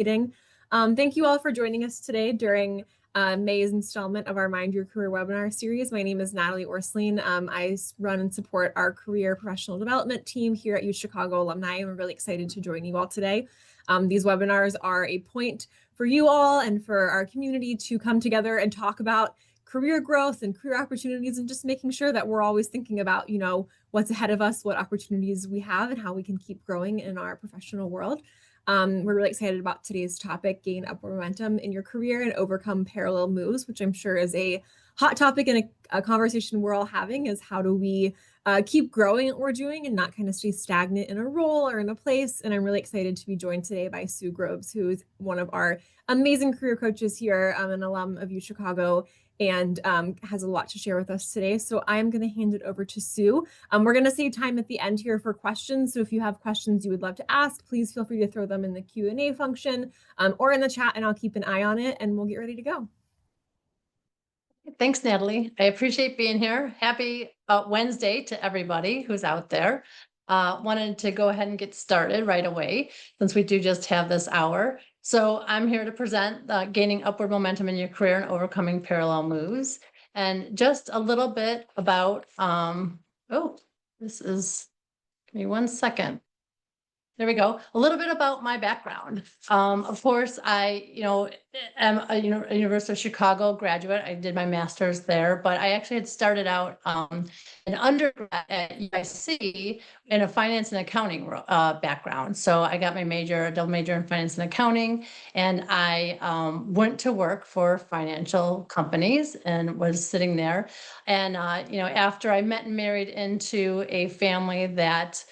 exciting. Thank you all for joining us today during May's installment of our Mind Your Career webinar series. My name is Natalie Orsling. I run and support our career professional development team here at U Chicago Alumni, and we're really excited to join you all today. These webinars are a point for you all and for our community to come together and talk about career growth and career opportunities, and just making sure that we're always thinking about, what's ahead of us, what opportunities we have, and how we can keep growing in our professional world. We're really excited about today's topic, gain upward momentum in your career and overcome parallel moves, which I'm sure is a hot topic and a conversation we're all having, is how do we keep growing at what we're doing and not kind of stay stagnant in a role or in a place. And I'm really excited to be joined today by Sue Groves, who is one of our amazing career coaches here, an alum of U Chicago, and has a lot to share with us today. So I'm going to hand it over to Sue. We're going to save time at the end here for questions. So if you have questions you would love to ask, please feel free to throw them in the Q&A function or in the chat, and I'll keep an eye on it and we'll get ready to go. Thanks, Natalie. I appreciate being here. Happy Wednesday to everybody who's out there. Wanted to go ahead and get started right away since we do just have this hour. So I'm here to present gaining upward momentum in your career and overcoming parallel moves. And just a little bit about, give me 1 second. There we go. A little bit about my background. Of course, I, am a University of Chicago graduate. I did my master's there, but I actually had started out an undergrad at UIC in a finance and accounting background. So I got my double major in finance and accounting, and I went to work for financial companies and was sitting there. And, after I met and married into a family that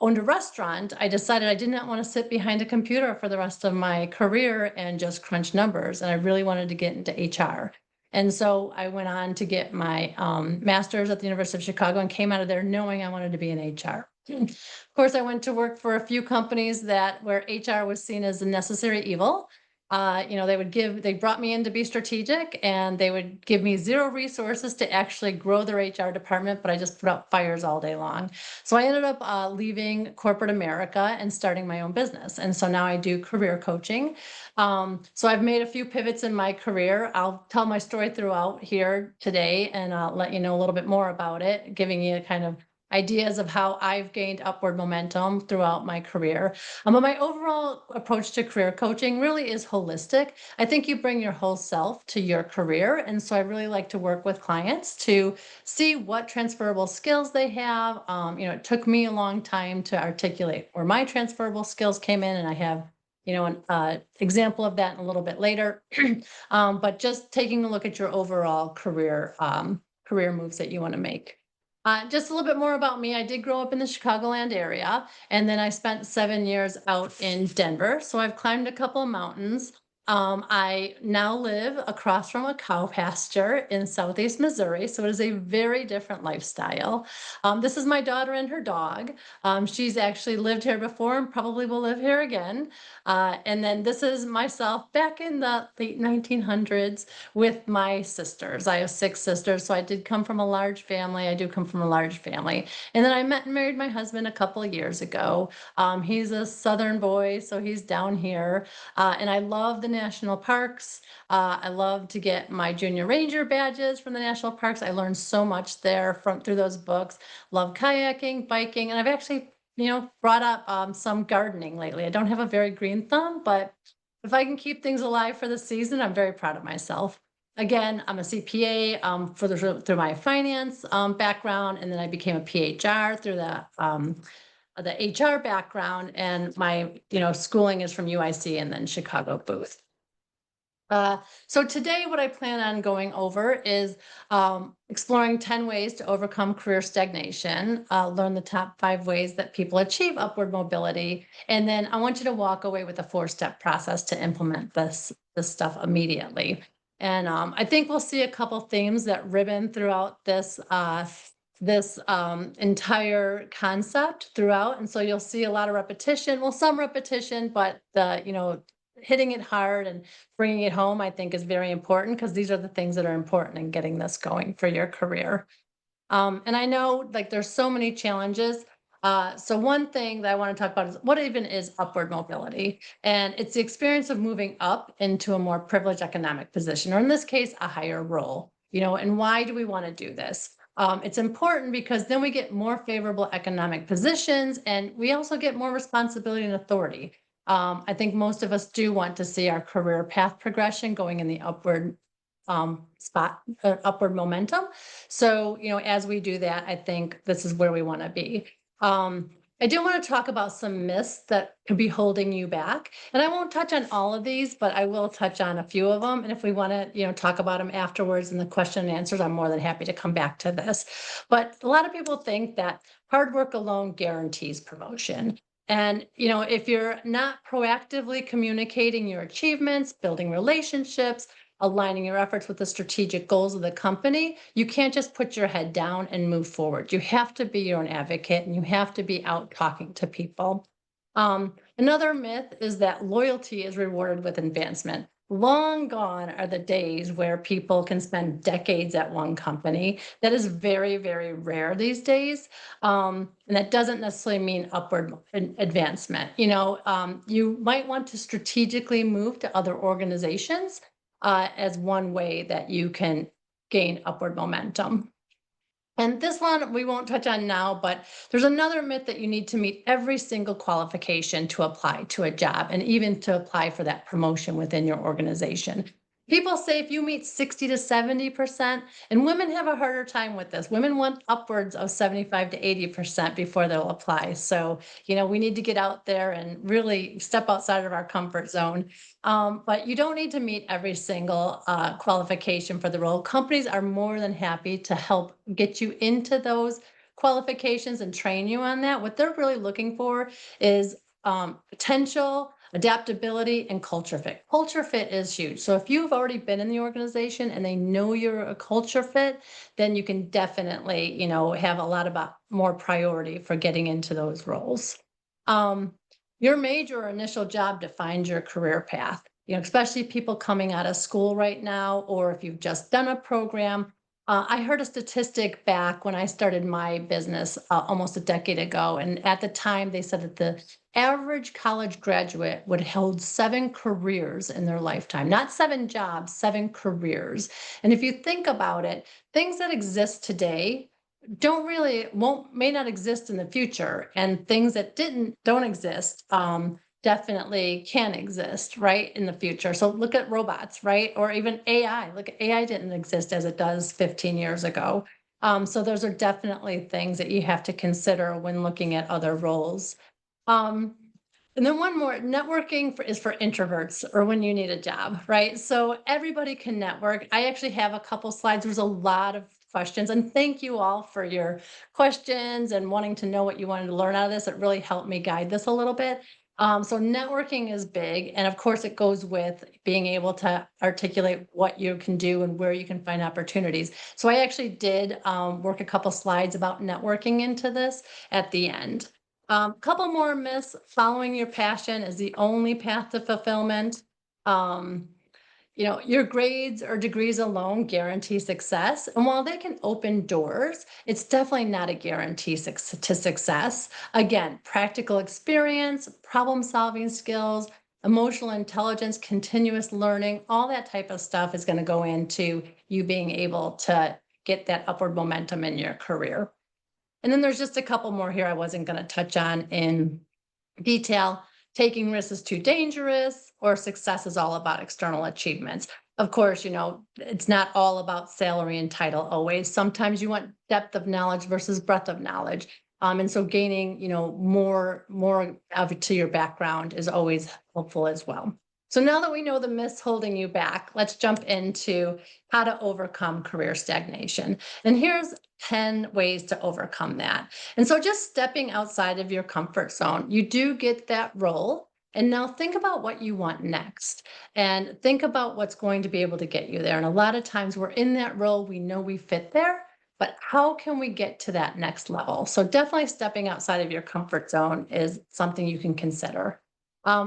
owned a restaurant, I decided I did not want to sit behind a computer for the rest of my career and just crunch numbers. And I really wanted to get into HR. And so I went on to get my master's at the University of Chicago and came out of there knowing I wanted to be in HR. Of course, I went to work for a few companies where HR was seen as a necessary evil. They brought me in to be strategic, and they would give me zero resources to actually grow their HR department, but I just put out fires all day long. So I ended up leaving corporate America and starting my own business. And so now I do career coaching. So I've made a few pivots in my career. I'll tell my story throughout here today, and I'll let you know a little bit more about it, giving you kind of ideas of how I've gained upward momentum throughout my career. But my overall approach to career coaching really is holistic. I think you bring your whole self to your career. And so I really like to work with clients to see what transferable skills they have. It took me a long time to articulate where my transferable skills came in, and I have an example of that a little bit later. But just taking a look at your overall career moves that you want to make. Just a little bit more about me. I did grow up in the Chicagoland area, and then I spent 7 years out in Denver. So I've climbed a couple of mountains. I now live across from a cow pasture in Southeast Missouri. So it is a very different lifestyle. This is my daughter and her dog. She's actually lived here before and probably will live here again. And then this is myself back in the late 1900s with my sisters. I have 6 sisters, so I did come from a large family. I do come from a large family. And then I met and married my husband a couple of years ago. He's a Southern boy, so he's down here. And I love the national parks. I love to get my junior ranger badges from the national parks. I learned so much there through those books. Love kayaking, biking, and I've actually brought up some gardening lately. I don't have a very green thumb, but if I can keep things alive for the season, I'm very proud of myself. Again, I'm a CPA through my finance background, and then I became a PHR through the HR background, and my schooling is from UIC and then Chicago Booth. So today what I plan on going over is exploring 10 ways to overcome career stagnation, learn the top 5 ways that people achieve upward mobility, and then I want you to walk away with a 4-step process to implement this stuff immediately. And I think we'll see a couple themes that ribbon throughout this entire concept throughout. And so you'll see a lot of repetition, some repetition, but hitting it hard and bringing it home, I think, is very important, because these are the things that are important in getting this going for your career. And I know there's so many challenges. So one thing that I want to talk about is what even is upward mobility? And it's the experience of moving up into a more privileged economic position, or in this case, a higher role. And why do we want to do this? It's important because then we get more favorable economic positions and we also get more responsibility and authority. I think most of us do want to see our career path progression going in the upward momentum. So, as we do that, I think this is where we want to be. Um, I do want to talk about some myths that could be holding you back. And I won't touch on all of these, but I will touch on a few of them. And if we want to, talk about them afterwards in the question and answers, I'm more than happy to come back to this. But a lot of people think that hard work alone guarantees promotion. And, if you're not proactively communicating your achievements, building relationships, aligning your efforts with the strategic goals of the company, you can't just put your head down and move forward. You have to be your own advocate and you have to be out talking to people. Another myth is that loyalty is rewarded with advancement. Long gone are the days where people can spend decades at one company. That is very, very rare these days. And that doesn't necessarily mean upward advancement. You might want to strategically move to other organizations as one way that you can gain upward momentum. And this one we won't touch on now, but there's another myth that you need to meet every single qualification to apply to a job and even to apply for that promotion within your organization. People say if you meet 60 to 70%, and women have a harder time with this. Women want upwards of 75 to 80% before they'll apply. So, we need to get out there and really step outside of our comfort zone. But you don't need to meet every single qualification for the role. Companies are more than happy to help get you into those qualifications and train you on that. What they're really looking for is potential, adaptability, and culture fit. Culture fit is huge. So if you've already been in the organization and they know you're a culture fit, then you can definitely, have a lot about more priority for getting into those roles. Um, your major or initial job defines your career path. Especially people coming out of school right now, or if you've just done a program. I heard a statistic back when I started my business almost a decade ago, and at the time they said that the average college graduate would hold 7 careers in their lifetime, not 7 jobs, 7 careers. And if you think about it, things that exist today may not exist in the future, and things that don't exist definitely can exist right in the future. So look at robots, right? Or even AI. Look, AI didn't exist as it does 15 years ago. So those are definitely things that you have to consider when looking at other roles. um, and then one more, networking is for introverts or when you need a job, right? So everybody can network. I actually have a couple slides. There's a lot of questions, and thank you all for your questions and wanting to know what you wanted to learn out of this. It really helped me guide this a little bit. So networking is big, and of course it goes with being able to articulate what you can do and where you can find opportunities. So I actually did work a couple slides about networking into this at the end. Couple more myths. Following your passion is the only path to fulfillment. Um, your grades or degrees alone guarantee success. And while they can open doors, it's definitely not a guarantee to success. Again, practical experience, problem solving skills, emotional intelligence, continuous learning, all that type of stuff is going to go into you being able to get that upward momentum in your career. And then there's just a couple more here I wasn't going to touch on in detail. Taking risks is too dangerous, or success is all about external achievements. Of course, it's not all about salary and title always. Sometimes you want depth of knowledge versus breadth of knowledge. And so gaining, more to your background is always helpful as well. So now that we know the myths holding you back, let's jump into how to overcome career stagnation. And here's 10 ways to overcome that. And so just stepping outside of your comfort zone, you do get that role. And now think about what you want next and think about what's going to be able to get you there. And a lot of times we're in that role, we know we fit there, but how can we get to that next level? So definitely stepping outside of your comfort zone is something you can consider.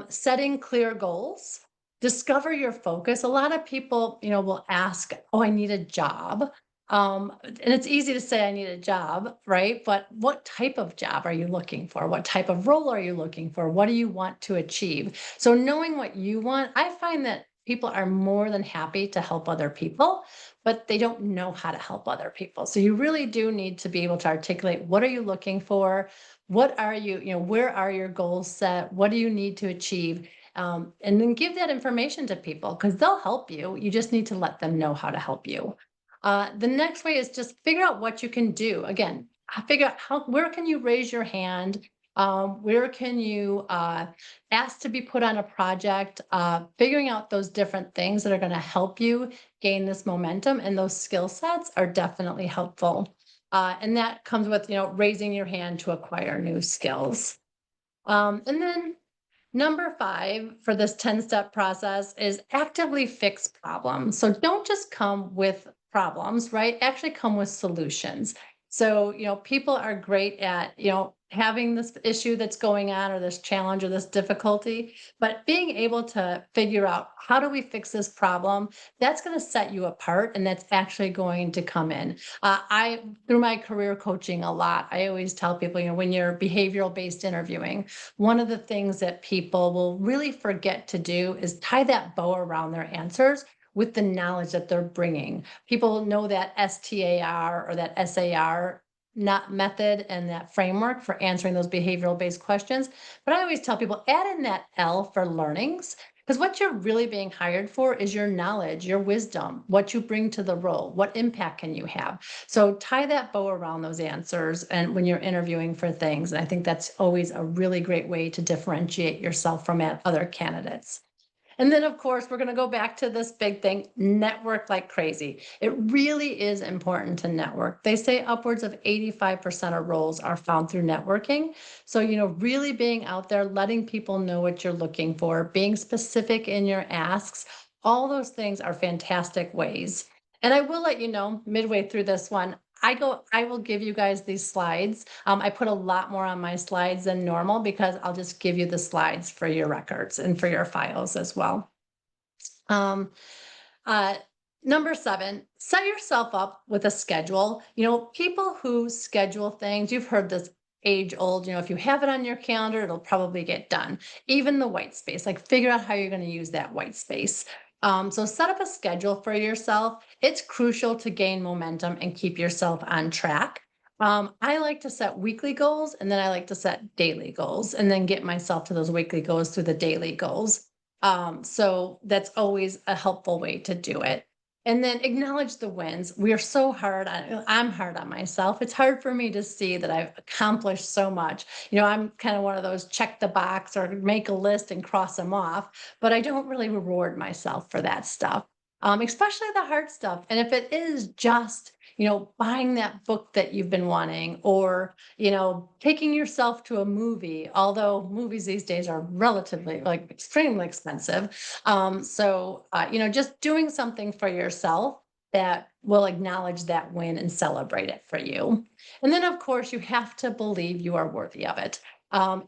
Setting clear goals. Discover your focus. A lot of people, will ask, oh, I need a job. And it's easy to say I need a job, right? But what type of job are you looking for? What type of role are you looking for? What do you want to achieve? So knowing what you want, I find that people are more than happy to help other people, but they don't know how to help other people. So you really do need to be able to articulate, what are you looking for? What are you, where are your goals set? What do you need to achieve? And then give that information to people because they'll help you. You just need to let them know how to help you. The next way is just figure out what you can do. Again, figure out where can you raise your hand? Where can you ask to be put on a project? Figuring out those different things that are going to help you gain this momentum, and those skill sets are definitely helpful. And that comes with, raising your hand to acquire new skills. And then number 5 for this 10-step process is actively fix problems. So don't just come with problems, right? Actually come with solutions. So, people are great at, having this issue that's going on or this challenge or this difficulty, but being able to figure out how do we fix this problem, that's going to set you apart and that's actually going to come in. I through my career coaching a lot, I always tell people, when you're behavioral based interviewing, one of the things that people will really forget to do is tie that bow around their answers with the knowledge that they're bringing. People know that STAR or that SAR not method and that framework for answering those behavioral based questions. But I always tell people add in that L for learnings, because what you're really being hired for is your knowledge, your wisdom, what you bring to the role, what impact can you have. So tie that bow around those answers and when you're interviewing for things. And I think that's always a really great way to differentiate yourself from other candidates. And then, of course, we're going to go back to this big thing, network like crazy. It really is important to network. They say upwards of 85% of roles are found through networking. So, really being out there, letting people know what you're looking for, being specific in your asks, all those things are fantastic ways. And I will let you know midway through this one, I will give you guys these slides. I put a lot more on my slides than normal because I'll just give you the slides for your records and for your files as well. Um, uh, Number 7, set yourself up with a schedule. People who schedule things, you've heard this age old, if you have it on your calendar, it'll probably get done. Even the white space, like figure out how you're going to use that white space. So set up a schedule for yourself. It's crucial to gain momentum and keep yourself on track. I like to set weekly goals and then I like to set daily goals and then get myself to those weekly goals through the daily goals. So that's always a helpful way to do it. And then acknowledge the wins. We are so hard on, I'm hard on myself. It's hard for me to see that I've accomplished so much. I'm kind of one of those check the box or make a list and cross them off, but I don't really reward myself for that stuff. Especially the hard stuff. And if it is just, buying that book that you've been wanting or, taking yourself to a movie, although movies these days are relatively like extremely expensive. Just doing something for yourself that will acknowledge that win and celebrate it for you. And then, of course, you have to believe you are worthy of it.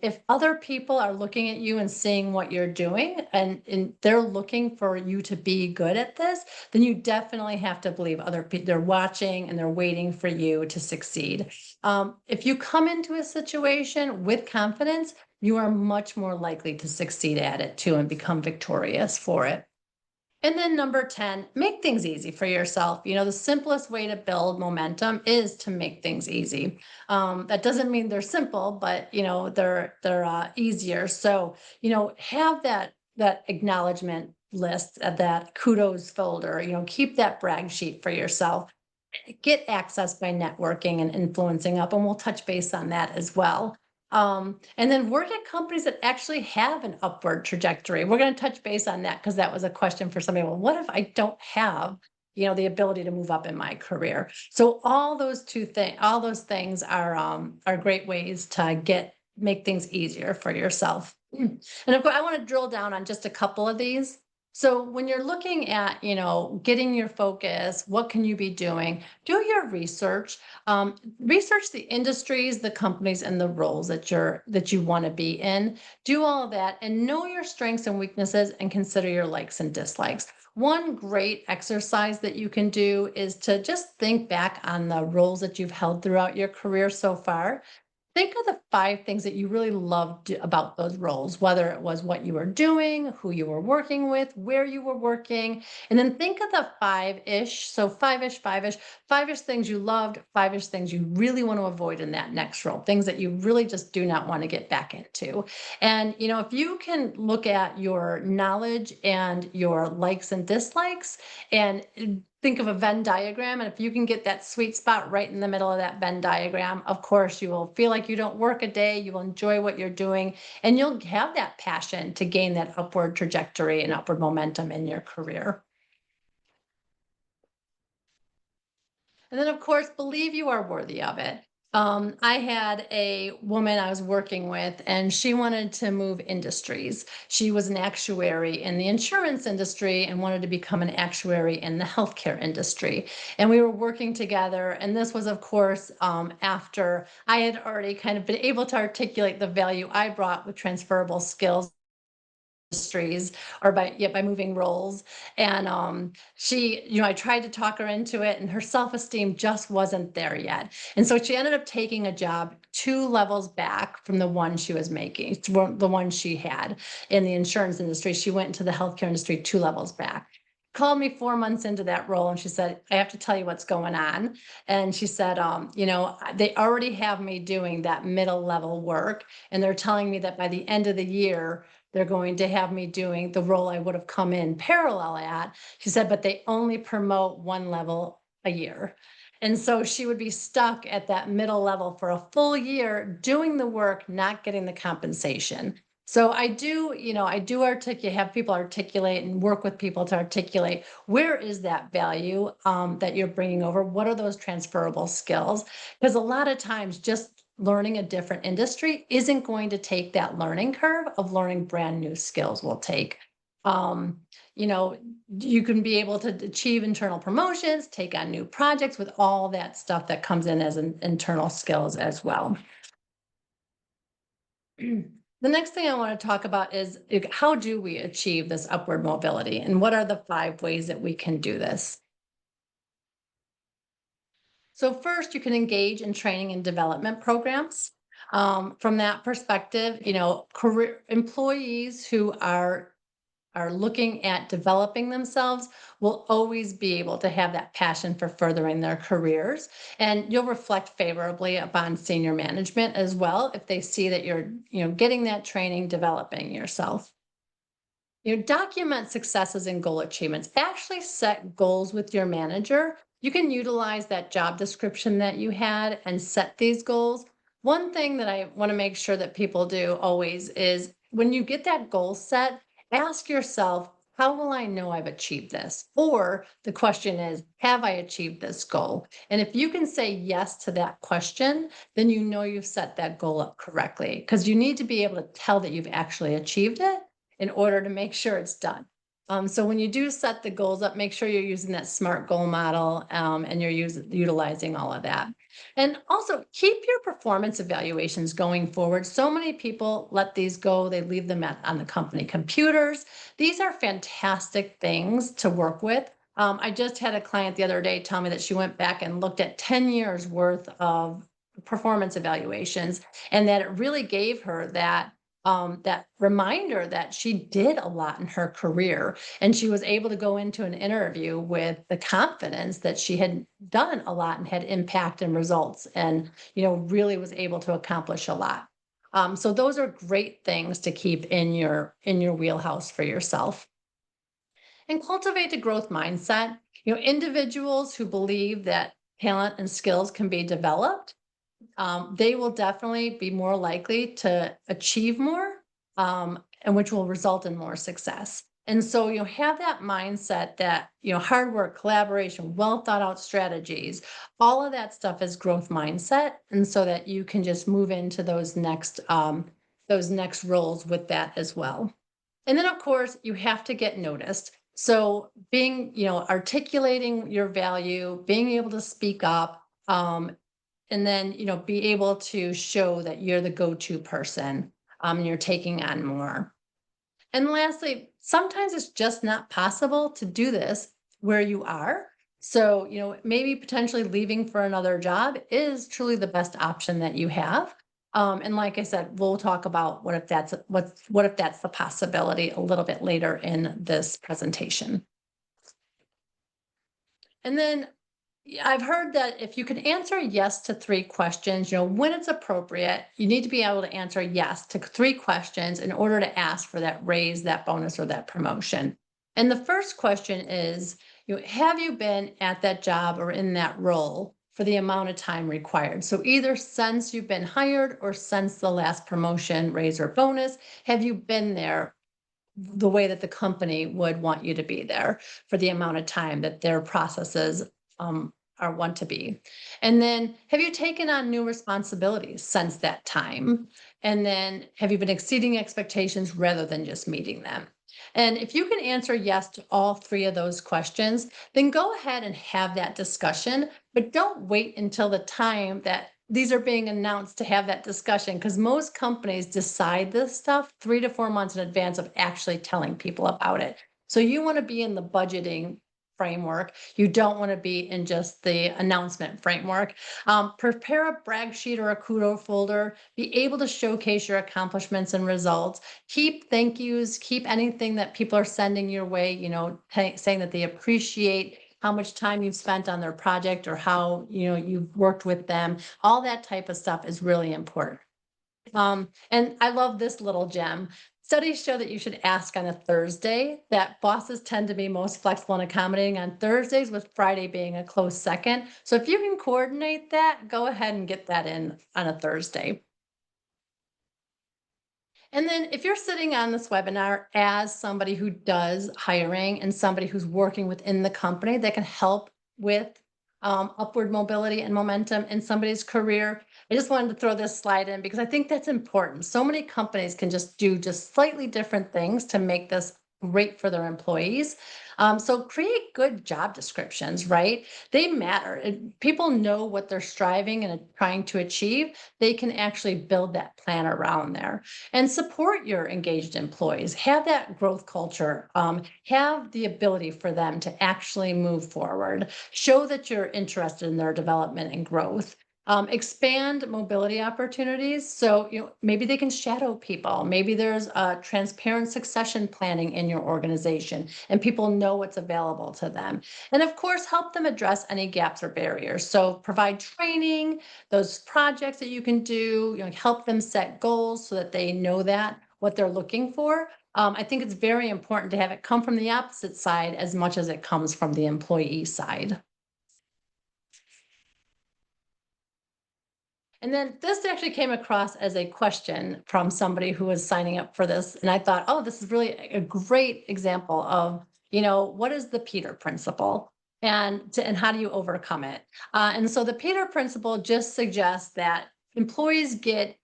If other people are looking at you and seeing what you're doing and they're looking for you to be good at this, then you definitely have to believe other people, they're watching and they're waiting for you to succeed. If you come into a situation with confidence, you are much more likely to succeed at it too and become victorious for it. And then number 10, make things easy for yourself. The simplest way to build momentum is to make things easy. That doesn't mean they're simple, but they're easier. So, have that acknowledgement list, that kudos folder, keep that brag sheet for yourself. Get access by networking and influencing up, and we'll touch base on that as well. And then work at companies that actually have an upward trajectory. We're going to touch base on that because that was a question for somebody. Well, what if I don't have, the ability to move up in my career? So all those things are great ways to make things easier for yourself. And of course, I want to drill down on just a couple of these. So when you're looking at, getting your focus, what can you be doing? Do your research. Research the industries, the companies, and the roles that you want to be in. Do all of that and know your strengths and weaknesses and consider your likes and dislikes. One great exercise that you can do is to just think back on the roles that you've held throughout your career so far. Think of the 5 things that you really loved about those roles, whether it was what you were doing, who you were working with, where you were working, and then think of the 5-ish, so 5-ish, 5-ish, 5-ish things you loved, 5-ish things you really want to avoid in that next role, things that you really just do not want to get back into. And, if you can look at your knowledge and your likes and dislikes and think of a Venn diagram. And if you can get that sweet spot right in the middle of that Venn diagram, of course, you will feel like you don't work a day, you will enjoy what you're doing, and you'll have that passion to gain that upward trajectory and upward momentum in your career. And then, of course, believe you are worthy of it. I had a woman I was working with, and she wanted to move industries. She was an actuary in the insurance industry and wanted to become an actuary in the healthcare industry. And we were working together. And this was, of course, after I had already kind of been able to articulate the value I brought with transferable skills industries or by moving roles. And she, I tried to talk her into it, and her self-esteem just wasn't there yet. And so she ended up taking a job 2 levels back from the one she was making, the one she had in the insurance industry. She went into the healthcare industry 2 levels back. Called me 4 months into that role, and she said, I have to tell you what's going on. And she said, they already have me doing that middle level work, and they're telling me that by the end of the year they're going to have me doing the role I would have come in parallel at. She said, but they only promote 1 level a year. And so she would be stuck at that middle level for a full year doing the work, not getting the compensation. So I do articulate, have people articulate and work with people to articulate where is that value that you're bringing over? What are those transferable skills? Because a lot of times just learning a different industry isn't going to take that learning curve of learning brand new skills will take. Um, you know, you can be able to achieve internal promotions, take on new projects with all that stuff that comes in as an internal skills as well. The next thing I want to talk about is how do we achieve this upward mobility and what are the 5 ways that we can do this? So first, you can engage in training and development programs. From that perspective, career employees who are looking at developing themselves will always be able to have that passion for furthering their careers, and you'll reflect favorably upon senior management as well if they see that you're getting that training, developing yourself. Document successes and goal achievements. Actually set goals with your manager. You can utilize that job description that you had and set these goals. One thing that I want to make sure that people do always is when you get that goal set, ask yourself, how will I know I've achieved this? Or the question is, have I achieved this goal? And if you can say yes to that question, then you know you've set that goal up correctly because you need to be able to tell that you've actually achieved it in order to make sure it's done. So when you do set the goals up, make sure you're using that SMART goal model and you're utilizing all of that. And also keep your performance evaluations going forward. So many people let these go. They leave them on the company computers. These are fantastic things to work with. I just had a client the other day tell me that she went back and looked at 10 years worth of performance evaluations and that it really gave her that reminder that she did a lot in her career and she was able to go into an interview with the confidence that she had done a lot and had impact and results and really was able to accomplish a lot. So those are great things to keep in your wheelhouse for yourself. And cultivate a growth mindset. Individuals who believe that talent and skills can be developed, they will definitely be more likely to achieve more, and which will result in more success. And so you have that mindset that hard work, collaboration, well thought out strategies, all of that stuff is growth mindset, and so that you can just move into those next roles with that as well. And then, of course, you have to get noticed. So being, articulating your value, being able to speak up, and then, be able to show that you're the go-to person, and you're taking on more. And lastly, sometimes it's just not possible to do this where you are. So, maybe potentially leaving for another job is truly the best option that you have. And like I said, we'll talk about what if that's the possibility a little bit later in this presentation. And then I've heard that if you can answer yes to 3 questions, when it's appropriate, you need to be able to answer yes to 3 questions in order to ask for that raise, that bonus, or that promotion. And the first question is, have you been at that job or in that role for the amount of time required? So either since you've been hired or since the last promotion, raise, or bonus, have you been there the way that the company would want you to be there for the amount of time that their processes um, are want to be. And then have you taken on new responsibilities since that time? And then have you been exceeding expectations rather than just meeting them? And if you can answer yes to all 3 of those questions, then go ahead and have that discussion, but don't wait until the time that these are being announced to have that discussion, because most companies decide this stuff 3 to 4 months in advance of actually telling people about it. So you want to be in the budgeting framework. You don't want to be in just the announcement framework. Prepare a brag sheet or a kudo folder. Be able to showcase your accomplishments and results. Keep thank yous. Keep anything that people are sending your way, saying that they appreciate how much time you've spent on their project or how you've worked with them. All that type of stuff is really important. And I love this little gem. Studies show that you should ask on a Thursday, that bosses tend to be most flexible and accommodating on Thursdays, with Friday being a close second. So if you can coordinate that, go ahead and get that in on a Thursday. And then if you're sitting on this webinar as somebody who does hiring and somebody who's working within the company that can help with upward mobility and momentum in somebody's career, I just wanted to throw this slide in because I think that's important. So many companies can just do just slightly different things to make this great for their employees. So create good job descriptions, right? They matter. People know what they're striving and trying to achieve. They can actually build that plan around there and support your engaged employees. Have that growth culture. Have the ability for them to actually move forward. Show that you're interested in their development and growth. Expand mobility opportunities. So, maybe they can shadow people. Maybe there's a transparent succession planning in your organization and people know what's available to them. And of course, help them address any gaps or barriers. So provide training, those projects that you can do, help them set goals so that they know that what they're looking for. I think it's very important to have it come from the opposite side as much as it comes from the employee side. And then this actually came across as a question from somebody who was signing up for this. And I thought, oh, this is really a great example of, what is the Peter principle? And how do you overcome it? And so the Peter principle just suggests that employees get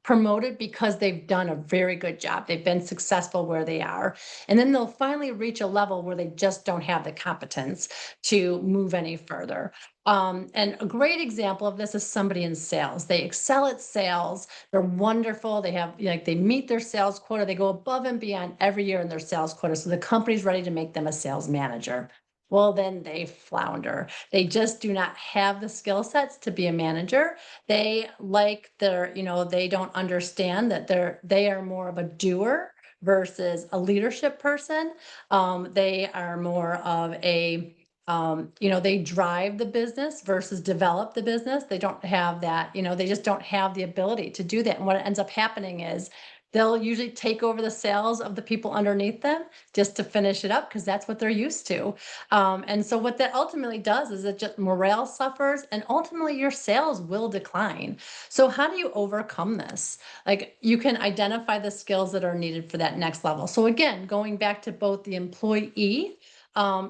promoted because they've done a very good job. They've been successful where they are. And then they'll finally reach a level where they just don't have the competence to move any further. And a great example of this is somebody in sales. They excel at sales. They're wonderful. They have, they meet their sales quota. They go above and beyond every year in their sales quota. So the company's ready to make them a sales manager. Well, then they flounder. They just do not have the skill sets to be a manager. They they don't understand that they are more of a doer versus a leadership person. They are more of a they drive the business versus develop the business. They don't have that, they just don't have the ability to do that. And what ends up happening is they'll usually take over the sales of the people underneath them just to finish it up because that's what they're used to. And so what that ultimately does is it just morale suffers and ultimately your sales will decline. So how do you overcome this? Like you can identify the skills that are needed for that next level. So again, going back to both the employee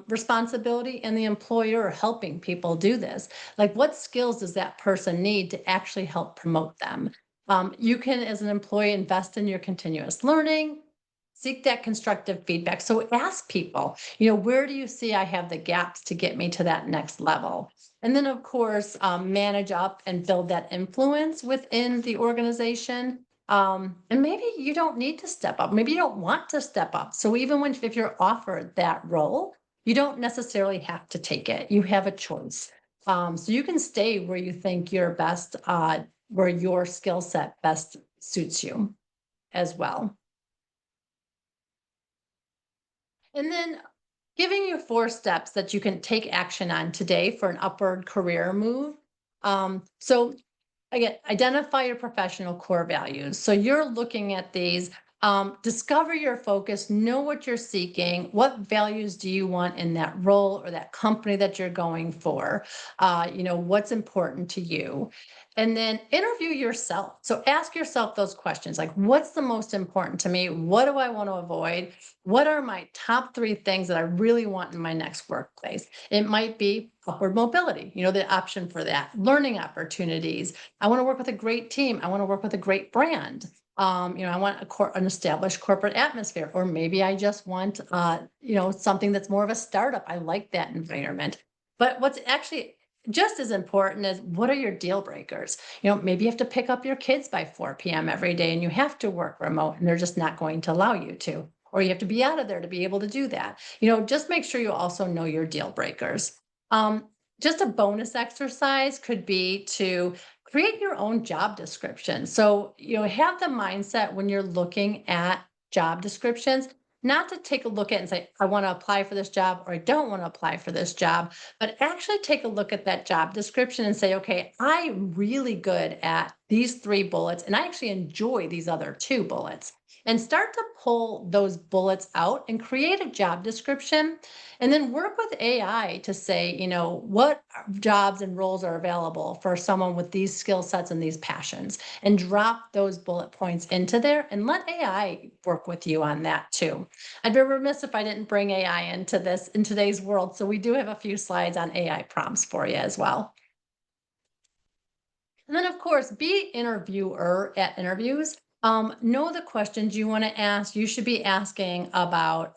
responsibility and the employer helping people do this. Like, what skills does that person need to actually help promote them? You can, as an employee, invest in your continuous learning, seek that constructive feedback. So ask people, where do you see I have the gaps to get me to that next level? And then, of course, manage up and build that influence within the organization. And maybe you don't need to step up. Maybe you don't want to step up. So even if you're offered that role, you don't necessarily have to take it. You have a choice. So you can stay where you think you're best, where your skill set best suits you as well. And then giving you 4 steps that you can take action on today for an upward career move. So again, identify your professional core values. So you're looking at these, discover your focus, know what you're seeking, what values do you want in that role or that company that you're going for, what's important to you. And then interview yourself. So ask yourself those questions like, what's the most important to me? What do I want to avoid? What are my top 3 things that I really want in my next workplace? It might be upward mobility, the option for that, learning opportunities. I want to work with a great team. I want to work with a great brand. I want an established corporate atmosphere, or maybe I just want, something that's more of a startup. I like that environment. But what's actually just as important as what are your deal breakers? Maybe you have to pick up your kids by 4 p.m. every day and you have to work remote and they're just not going to allow you to, or you have to be out of there to be able to do that. Just make sure you also know your deal breakers. Um, just a bonus exercise could be to create your own job description. So, have the mindset when you're looking at job descriptions, not to take a look at it and say, I want to apply for this job or I don't want to apply for this job, but actually take a look at that job description and say, okay, I'm really good at these 3 bullets and I actually enjoy these other 2 bullets. And start to pull those bullets out and create a job description and then work with AI to say, what jobs and roles are available for someone with these skill sets and these passions, and drop those bullet points into there and let AI work with you on that too. I'd be remiss if I didn't bring AI into this in today's world. So we do have a few slides on AI prompts for you as well. And then, of course, be interviewer at interviews. Know the questions you want to ask. You should be asking about,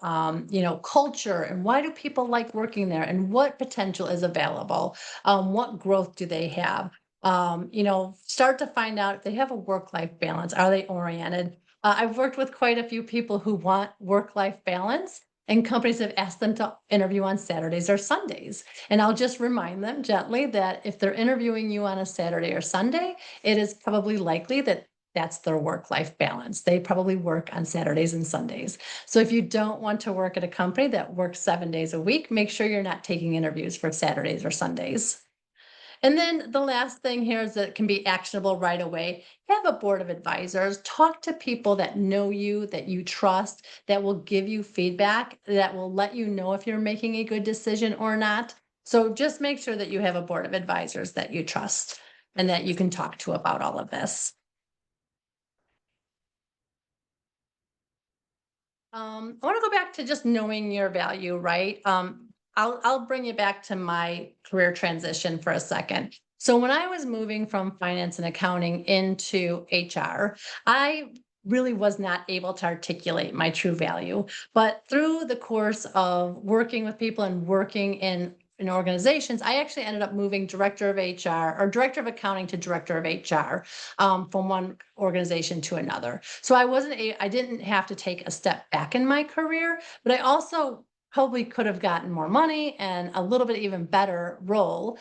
culture and why do people like working there and what potential is available. What growth do they have? Start to find out if they have a work-life balance. Are they oriented? I've worked with quite a few people who want work-life balance, and companies have asked them to interview on Saturdays or Sundays. And I'll just remind them gently that if they're interviewing you on a Saturday or Sunday, it is probably likely that that's their work-life balance. They probably work on Saturdays and Sundays. So if you don't want to work at a company that works 7 days a week, make sure you're not taking interviews for Saturdays or Sundays. And then the last thing here is that it can be actionable right away. Have a board of advisors. Talk to people that know you, that you trust, that will give you feedback, that will let you know if you're making a good decision or not. So just make sure that you have a board of advisors that you trust and that you can talk to about all of this. I want to go back to just knowing your value, right? I'll bring you back to my career transition for a second. So when I was moving from finance and accounting into HR, I really was not able to articulate my true value. But through the course of working with people and working in organizations, I actually ended up moving director of HR or director of accounting to director of HR, from one organization to another. So I didn't have to take a step back in my career, but I also probably could have gotten more money and a little bit even better role,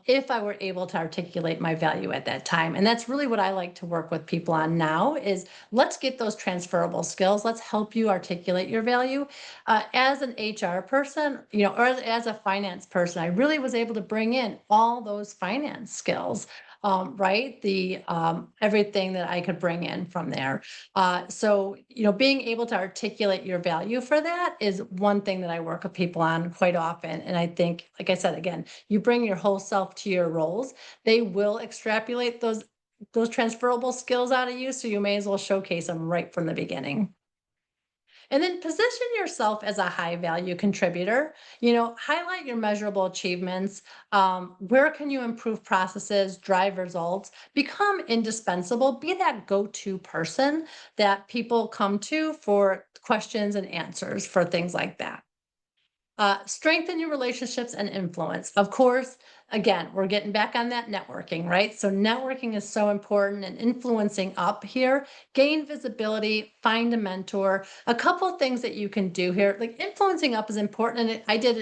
if I were able to articulate my value at that time. And that's really what I like to work with people on now is let's get those transferable skills. Let's help you articulate your value. As an HR person, or as a finance person, I really was able to bring in all those finance skills, right? The everything that I could bring in from there. So, being able to articulate your value for that is one thing that I work with people on quite often. And I think, like I said, again, you bring your whole self to your roles, they will extrapolate those transferable skills out of you. So you may as well showcase them right from the beginning. And then position yourself as a high value contributor. Highlight your measurable achievements. Where can you improve processes, drive results, become indispensable, be that go to person that people come to for questions and answers for things like that. Strengthen your relationships and influence. Of course, again, we're getting back on that networking, right? So, networking is so important and influencing up here. Gain visibility, find a mentor. A couple things that you can do here, like influencing up is important. And I did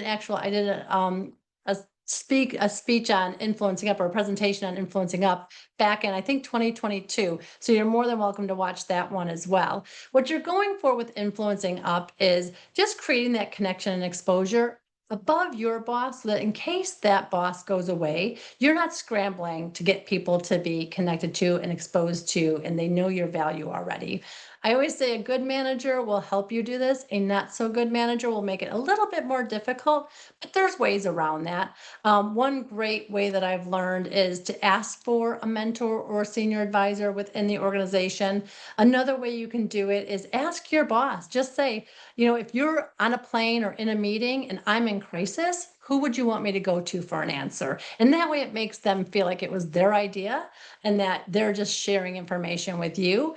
a speech on influencing up or a presentation on influencing up back in, I think, 2022. So, you're more than welcome to watch that one as well. What you're going for with influencing up is just creating that connection and exposure above your boss so that in case that boss goes away, you're not scrambling to get people to be connected to and exposed to, and they know your value already. I always say a good manager will help you do this. A not so good manager will make it a little bit more difficult, but there's ways around that. One great way that I've learned is to ask for a mentor or a senior advisor within the organization. Another way you can do it is ask your boss. Just say, if you're on a plane or in a meeting and I'm in crisis, who would you want me to go to for an answer? And that way it makes them feel like it was their idea and that they're just sharing information with you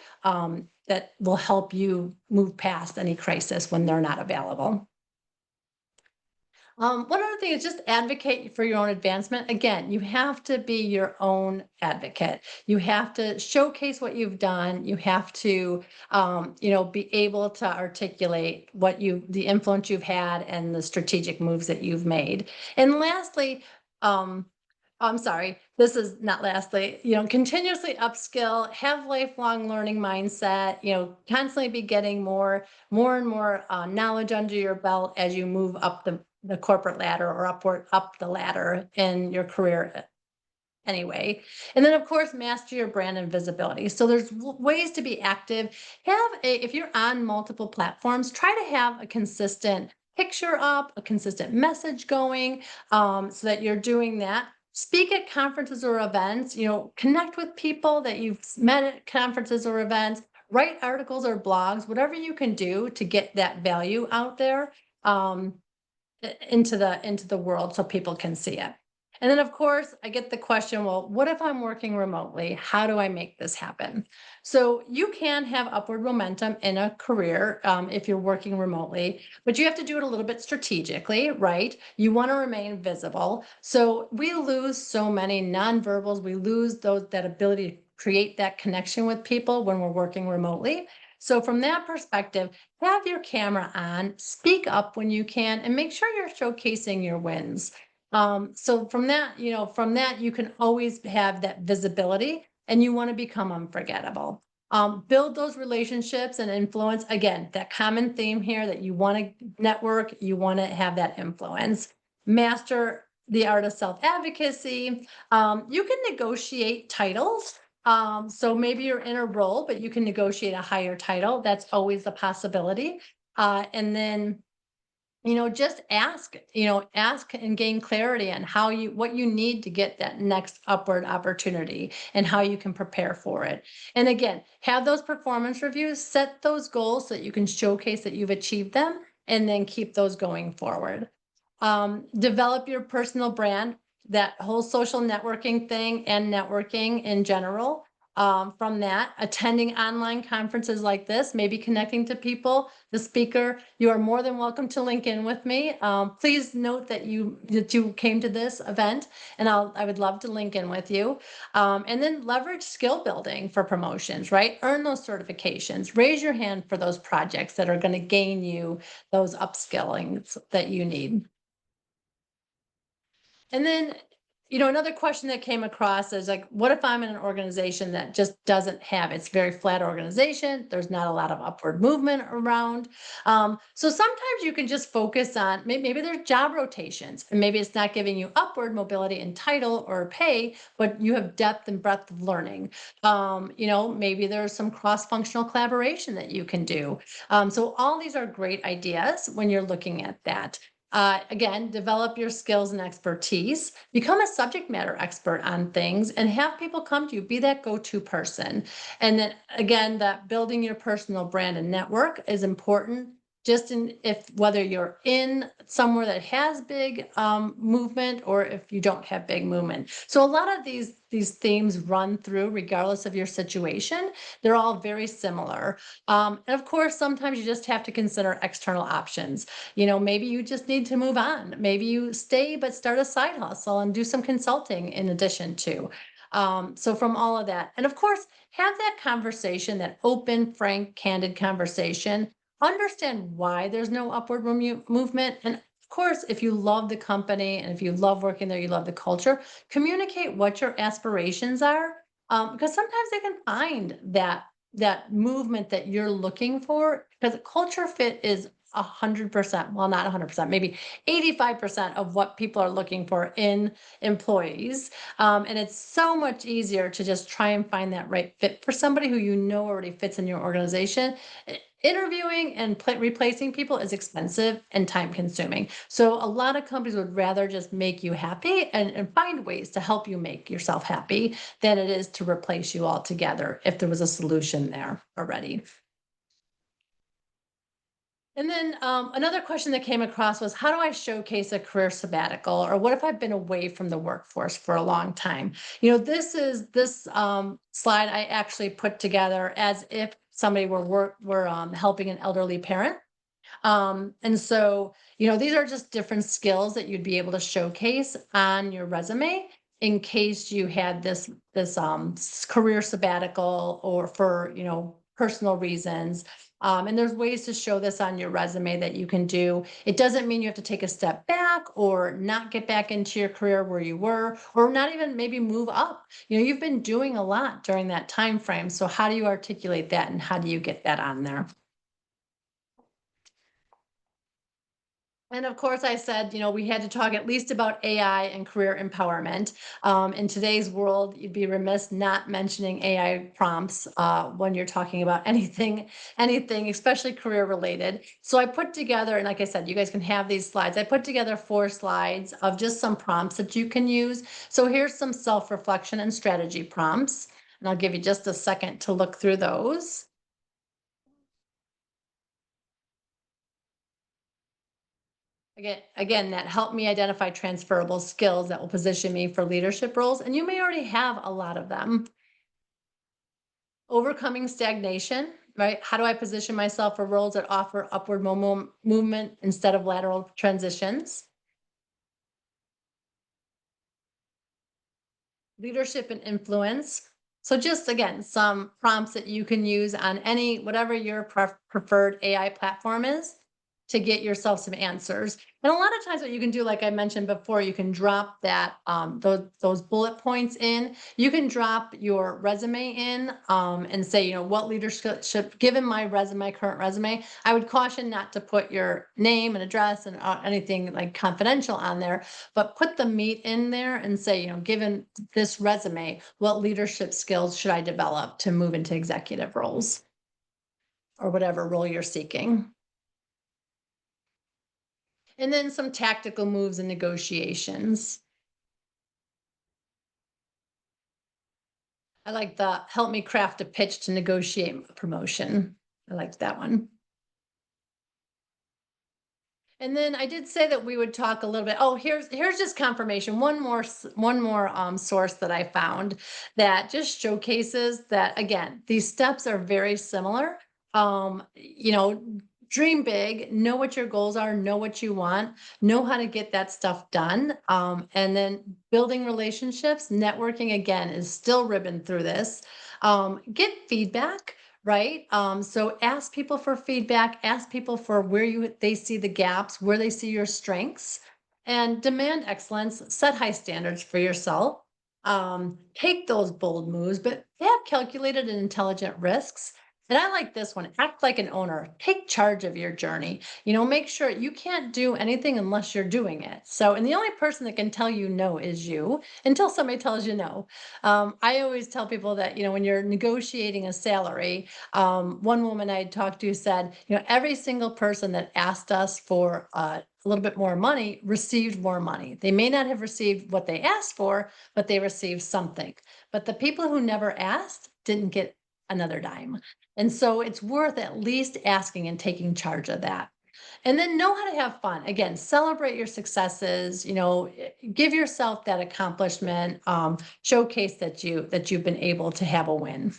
that will help you move past any crisis when they're not available. One other thing is just advocate for your own advancement. Again, you have to be your own advocate. You have to showcase what you've done. You have to, be able to articulate the influence you've had and the strategic moves that you've made. And lastly, um, I'm sorry, this is not lastly, continuously upskill, have lifelong learning mindset, constantly be getting more and more knowledge under your belt as you move up the corporate ladder or up the ladder in your career anyway. And then of course, master your brand and visibility. So there's ways to be active. If you're on multiple platforms, try to have a consistent picture up, a consistent message going, so that you're doing that. Speak at conferences or events, connect with people that you've met at conferences or events, write articles or blogs, whatever you can do to get that value out there. Into the world so people can see it. And then of course, I get the question, well, what if I'm working remotely? How do I make this happen? So you can have upward momentum in a career if you're working remotely, but you have to do it a little bit strategically, right? You want to remain visible. So we lose so many nonverbals. We lose that ability to create that connection with people when we're working remotely. So from that perspective, have your camera on, speak up when you can, and make sure you're showcasing your wins. So from that, you can always have that visibility and you want to become unforgettable. Build those relationships and influence. Again, that common theme here that you want to network, you want to have that influence. Master the art of self advocacy. You can negotiate titles. So maybe you're in a role, but you can negotiate a higher title. That's always a possibility. And then, just ask and gain clarity on what you need to get that next upward opportunity and how you can prepare for it. And again, have those performance reviews, set those goals so that you can showcase that you've achieved them and then keep those going forward. Develop your personal brand, that whole social networking thing and networking in general. From that, attending online conferences like this, maybe connecting to people, the speaker, you are more than welcome to link in with me. Please note that you came to this event, and I would love to link in with you. And then leverage skill building for promotions, right? Earn those certifications. Raise your hand for those projects that are going to gain you those upskillings that you need. And then, another question that came across is like, what if I'm in an organization that just doesn't have, it's very flat organization. There's not a lot of upward movement around. So sometimes you can just focus on maybe there's job rotations and maybe it's not giving you upward mobility in title or pay, but you have depth and breadth of learning. Maybe there's some cross-functional collaboration that you can do. So all these are great ideas when you're looking at that. Again, develop your skills and expertise, become a subject matter expert on things, and have people come to you, be that go to person. And then again, that building your personal brand and network is important. just in if whether you're in somewhere that has big movement or if you don't have big movement. So a lot of these themes run through regardless of your situation. They're all very similar. And of course, sometimes you just have to consider external options. Maybe you just need to move on. Maybe you stay but start a side hustle and do some consulting in addition to. So from all of that, and of course, have that conversation, that open, frank, candid conversation. Understand why there's no upward movement. And of course, if you love the company and if you love working there, you love the culture, communicate what your aspirations are. Because sometimes they can find that movement that you're looking for, because culture fit is 100%, well, not 100%, maybe 85% of what people are looking for in employees. And it's so much easier to just try and find that right fit for somebody who already fits in your organization. Interviewing and replacing people is expensive and time consuming. So a lot of companies would rather just make you happy and find ways to help you make yourself happy than it is to replace you altogether if there was a solution there already. And then another question that came across was, how do I showcase a career sabbatical? Or what if I've been away from the workforce for a long time? This slide I actually put together as if somebody were helping an elderly parent. And so, these are just different skills that you'd be able to showcase on your resume in case you had this career sabbatical or for, personal reasons. And there's ways to show this on your resume that you can do. It doesn't mean you have to take a step back or not get back into your career where you were, or not even maybe move up. You've been doing a lot during that time frame. So how do you articulate that and how do you get that on there? And of course, I said, we had to talk at least about AI and career empowerment. In today's world, you'd be remiss not mentioning AI prompts when you're talking about anything, especially career related. So I put together, and like I said, you guys can have these slides. I put together 4 slides of just some prompts that you can use. So here's some self-reflection and strategy prompts, and I'll give you just a second to look through those. Again, that helped me identify transferable skills that will position me for leadership roles. And you may already have a lot of them. Overcoming stagnation, right? How do I position myself for roles that offer upward movement instead of lateral transitions? Leadership and influence. So just again, some prompts that you can use on whatever your preferred AI platform is to get yourself some answers. And a lot of times what you can do, like I mentioned before, you can drop that those bullet points in. You can drop your resume in and say, what leadership, given my current resume, I would caution not to put your name and address and anything like confidential on there, but put the meat in there and say, given this resume, what leadership skills should I develop to move into executive roles or whatever role you're seeking? And then some tactical moves and negotiations. I like the help me craft a pitch to negotiate a promotion. I liked that one. And then I did say that we would talk a little bit. Oh, here's just confirmation. One more source that I found that just showcases that again, these steps are very similar. Dream big, know what your goals are, know what you want, know how to get that stuff done. And then building relationships, networking again is still ribbon through this. Get feedback, right? So ask people for feedback, ask people for where they see the gaps, where they see your strengths, and demand excellence, set high standards for yourself. Take those bold moves, but have calculated and intelligent risks. And I like this one. Act like an owner. Take charge of your journey. Make sure you can't do anything unless you're doing it. So, and the only person that can tell you no is you until somebody tells you no. I always tell people that, when you're negotiating a salary, one woman I talked to said, every single person that asked us for a little bit more money received more money. They may not have received what they asked for, but they received something. But the people who never asked didn't get another dime. And so it's worth at least asking and taking charge of that. And then know how to have fun. Again, celebrate your successes, give yourself that accomplishment, showcase that you've been able to have a win.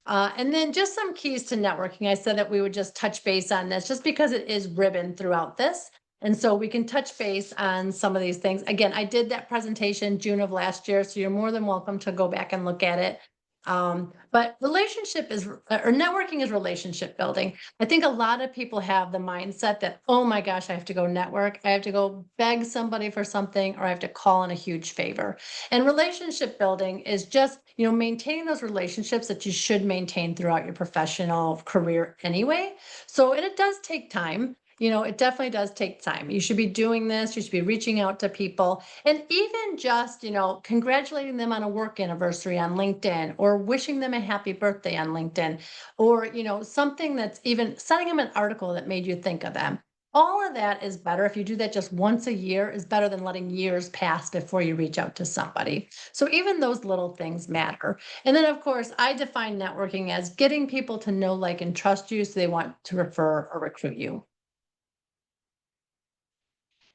And then just some keys to networking. I said that we would just touch base on this just because it is ribbon throughout this. And so we can touch base on some of these things. Again, I did that presentation June of last year, so you're more than welcome to go back and look at it. But relationship is, or networking is relationship building. I think a lot of people have the mindset that, oh my gosh, I have to go network. I have to go beg somebody for something, or I have to call in a huge favor. And relationship building is just, maintaining those relationships that you should maintain throughout your professional career anyway. So, and it does take time. It definitely does take time. You should be doing this. You should be reaching out to people and even just, congratulating them on a work anniversary on LinkedIn, or wishing them a happy birthday on LinkedIn, or, something that's even sending them an article that made you think of them. All of that is better. If you do that just once a year, is better than letting years pass before you reach out to somebody. So even those little things matter. And then, of course, I define networking as getting people to know, like, and trust you so they want to refer or recruit you.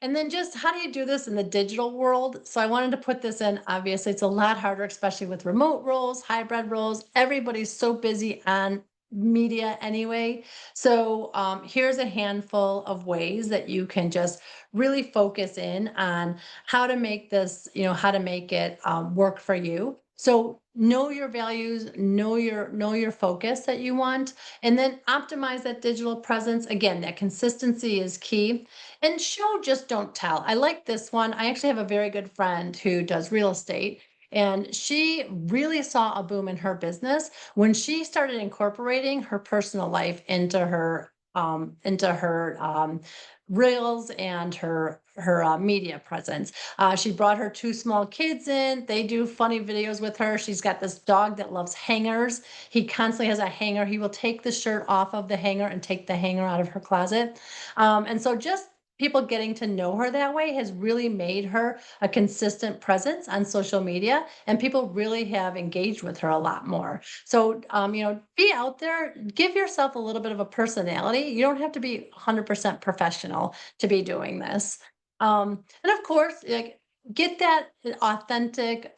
And then just how do you do this in the digital world? So I wanted to put this in. Obviously, it's a lot harder, especially with remote roles, hybrid roles. Everybody's so busy on media anyway. So here's a handful of ways that you can just really focus in on how to make this, how to make it work for you. So know your values, know your focus that you want, and then optimize that digital presence. Again, that consistency is key. And show, just don't tell. I like this one. I actually have a very good friend who does real estate, and she really saw a boom in her business when she started incorporating her personal life into her reels and her media presence. She brought her two small kids in. They do funny videos with her. She's got this dog that loves hangers. He constantly has a hanger. He will take the shirt off of the hanger and take the hanger out of her closet. And so just people getting to know her that way has really made her a consistent presence on social media, and people really have engaged with her a lot more. So, be out there, give yourself a little bit of a personality. You don't have to be 100% professional to be doing this. And of course, like, get that authentic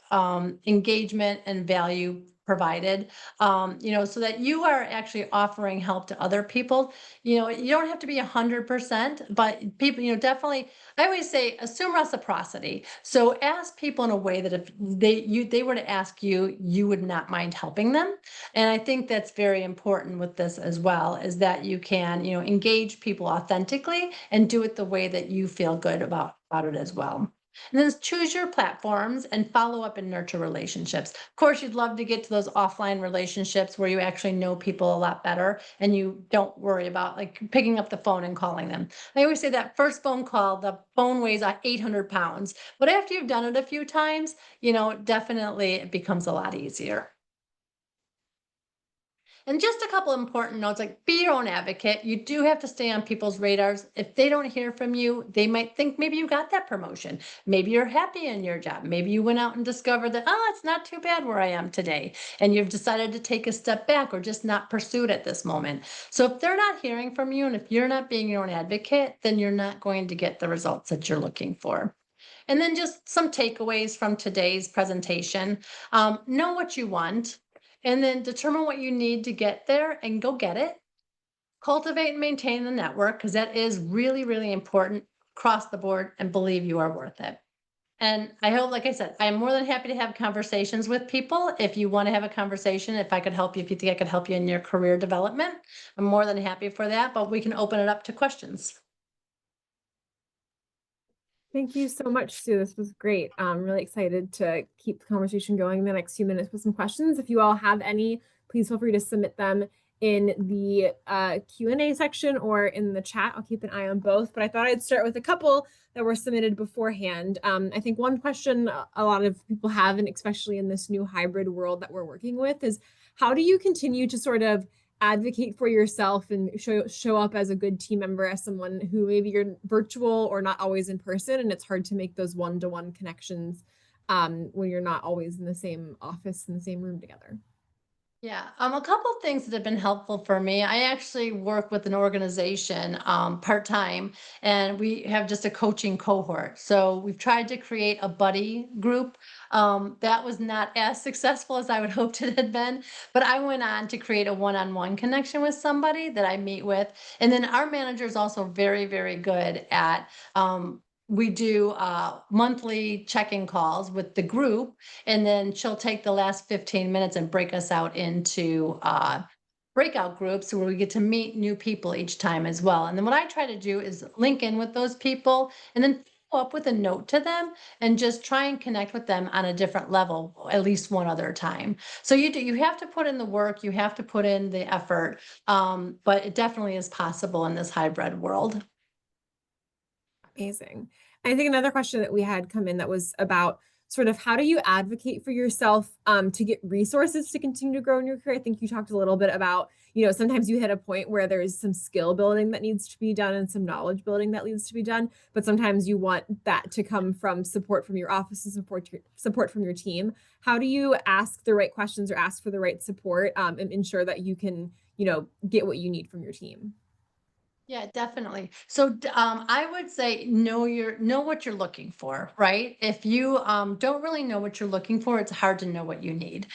engagement and value provided, so that you are actually offering help to other people. You don't have to be 100%, but people, definitely, I always say assume reciprocity. So ask people in a way that if they were to ask you, you would not mind helping them. And I think that's very important with this as well, is that you can, engage people authentically and do it the way that you feel good about it as well. And then choose your platforms and follow up and nurture relationships. Of course, you'd love to get to those offline relationships where you actually know people a lot better and you don't worry about, like, picking up the phone and calling them. I always say that first phone call, the phone weighs 800 pounds. But after you've done it a few times, definitely it becomes a lot easier. And just a couple important notes, like, be your own advocate. You do have to stay on people's radars. If they don't hear from you, they might think maybe you got that promotion. Maybe you're happy in your job. Maybe you went out and discovered that, oh, it's not too bad where I am today. And you've decided to take a step back or just not pursue it at this moment. So if they're not hearing from you and if you're not being your own advocate, then you're not going to get the results that you're looking for. And then just some takeaways from today's presentation. Know what you want, and then determine what you need to get there and go get it. Cultivate and maintain the network, because that is really, really important across the board, and believe you are worth it. And I hope, like I said, I'm more than happy to have conversations with people. If you want to have a conversation, if I could help you, if you think I could help you in your career development, I'm more than happy for that, but we can open it up to questions. Thank you so much, Sue. This was great. I'm really excited to keep the conversation going in the next few minutes with some questions. If you all have any, please feel free to submit them in the Q&A section or in the chat. I'll keep an eye on both, but I thought I'd start with a couple that were submitted beforehand. I think one question a lot of people have, and especially in this new hybrid world that we're working with, is how do you continue to sort of advocate for yourself and show up as a good team member, as someone who maybe you're virtual or not always in person, and it's hard to make those one-to-one connections when you're not always in the same office, in the same room together? Yeah, a couple things that have been helpful for me. I actually work with an organization part time, and we have just a coaching cohort. So we've tried to create a buddy group. That was not as successful as I would hoped it had been, but I went on to create a one on one connection with somebody that I meet with. And then our manager is also very, very good at, we do monthly check-in calls with the group, and then she'll take the last 15 minutes and break us out into breakout groups where we get to meet new people each time as well. And then what I try to do is link in with those people and then follow up with a note to them and just try and connect with them on a different level at least one other time. So you have to put in the work, you have to put in the effort, but it definitely is possible in this hybrid world. Amazing. I think another question that we had come in that was about sort of how do you advocate for yourself to get resources to continue to grow in your career? I think you talked a little bit about, sometimes you hit a point where there's some skill building that needs to be done and some knowledge building that needs to be done, but sometimes you want that to come from support from your office and support from your team. How do you ask the right questions or ask for the right support and ensure that you can, get what you need from your team? Yeah, definitely. So, I would say know what you're looking for, right? If you don't really know what you're looking for, it's hard to know what you need.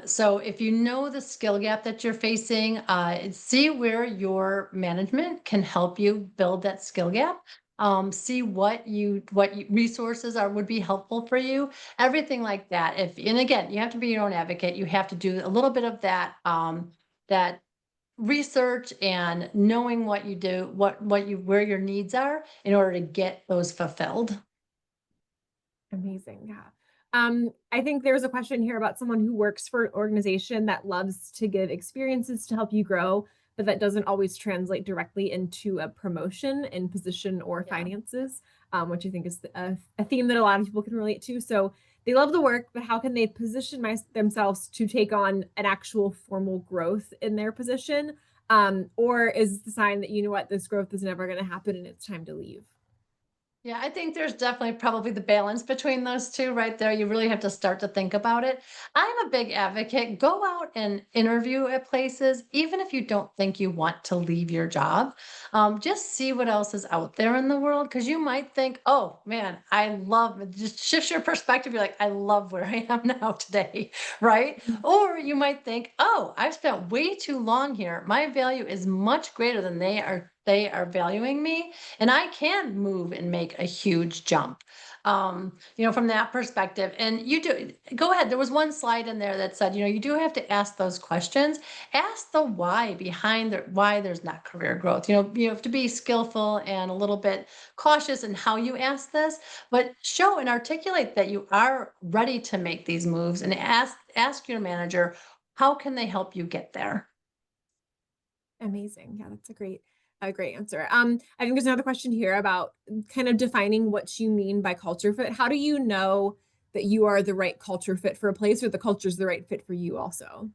So, if you know the skill gap that you're facing, see where your management can help you build that skill gap. See resources are would be helpful for you. Everything like that. If and again, you have to be your own advocate. You have to do a little bit of that. That research and knowing what you do, what you where your needs are in order to get those fulfilled. Amazing. Yeah. I think there's a question here about someone who works for an organization that loves to give experiences to help you grow, but that doesn't always translate directly into a promotion in position or Yeah. finances, which I think is a theme that a lot of people can relate to. So they love the work, but how can they position themselves to take on an actual formal growth in their position? Or is the sign that, you know what, this growth is never going to happen and it's time to leave? Yeah, I think there's definitely probably the balance between those 2 right there. You really have to start to think about it. I'm a big advocate. Go out and interview at places, even if you don't think you want to leave your job. Just see what else is out there in the world because you might think, oh man, I love it. Just shifts your perspective. You're like, I love where I am now today, right? Mhm. Or you might think, oh, I've spent way too long here. My value is much greater than they are valuing me and I can move and make a huge jump. From that perspective. And you do go ahead. There was one slide in there that said, you do have to ask those questions. Ask the why behind why there's not career growth. You have to be skillful and a little bit cautious in how you ask this, but show and articulate that you are ready to make these moves and ask your manager, how can they help you get there? Amazing. Yeah, that's a great answer. I think there's another question here about kind of defining what you mean by culture fit. How do you know that you are the right culture fit for a place or the culture's the right fit for you also?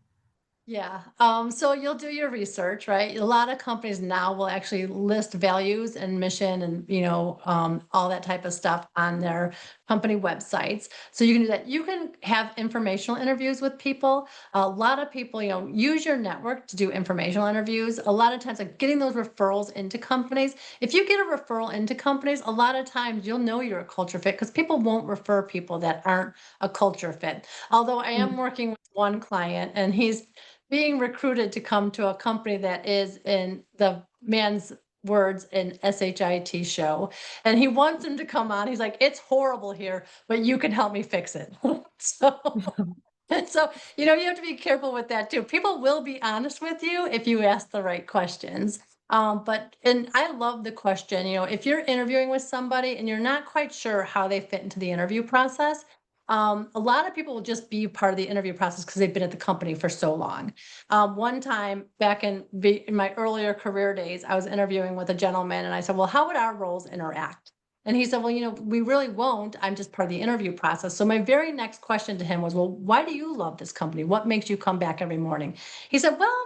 Yeah. So you'll do your research, right? A lot of companies now will actually list values and mission and, all that type of stuff on their company websites. So you can do that. You can have informational interviews with people. A lot of people, use your network to do informational interviews. A lot of times, like getting those referrals into companies. If you get a referral into companies, a lot of times you'll know you're a culture fit because people won't refer people that aren't a culture fit. Although I am Mm. working with one client and he's being recruited to come to a company that is in the man's words an SHIT show. And he wants him to come on. He's like, it's horrible here, but you can help me fix it. so and so, you have to be careful with that too. People will be honest with you if you ask the right questions. And I love the question, if you're interviewing with somebody and you're not quite sure how they fit into the interview process, a lot of people will just be part of the interview process because they've been at the company for so long. One time back in my earlier career days, I was interviewing with a gentleman and I said, well, how would our roles interact? And he said, well, we really won't. I'm just part of the interview process. So my very next question to him was, well, why do you love this company? What makes you come back every morning? He said, well,